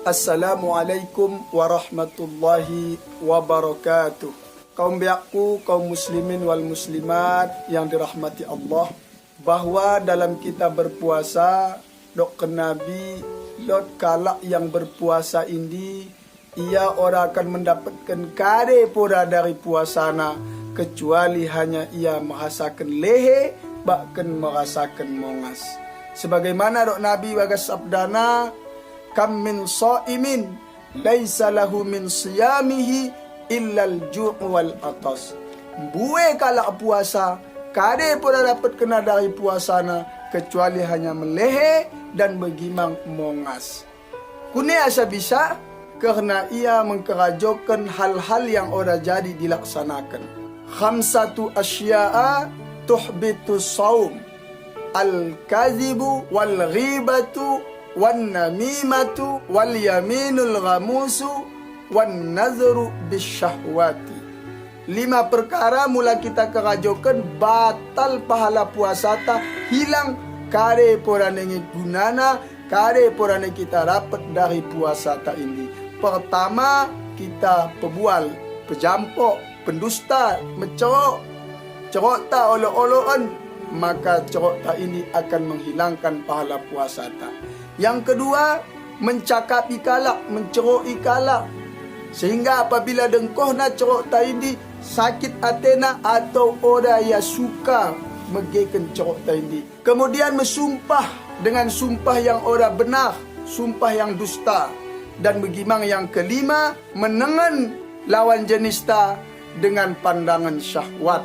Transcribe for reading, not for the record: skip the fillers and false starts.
Assalamualaikum warahmatullahi wabarakatuh. Kaum biakku, kaum muslimin wal muslimat yang dirahmati Allah, bahwa dalam kita berpuasa, dok Nabi, lot kalak yang berpuasa ini, ia orang akan mendapatkan kade pura dari puasana, kecuali hanya ia merasakan lehe, bahkan merasakan mongas. Sebagaimana dok Nabi bagas sabdana, kam min sha'imin laisa lahu min siyamihi illal ju' wal atas. Buwe kalak puasa, kade pun dapat kena dari puasana, kecuali hanya melehe dan begimang mongas. Kune asa bisa, karena ia mengkerajokan hal-hal yang ora jadi dilaksanakan. Khamsatu asya'a tuhbitu saum, al-kazibu wal ghibatu wan namimatu wal yaminul ghamusu wan nazru bisyahwati. 5 perkara mula kita kerajokan batal pahala puasa ta, hilang kare porane gunana, kare porane kita dapat dari puasa ta ini. Pertama, kita pebual, pejampok, pendusta, cerok ta olo-oloan, maka cerok ta ini akan menghilangkan pahala puasa ta. Yang kedua, mencakapi kalak, menceroi kalak, sehingga apabila dengkoh na cerok ta ini sakit atena atau orang yang suka megekan cerok ta ini. Kemudian mensumpah dengan sumpah yang ora benar, sumpah yang dusta. Dan begimang yang kelima, menengan lawan jenis ta dengan pandangan syahwat.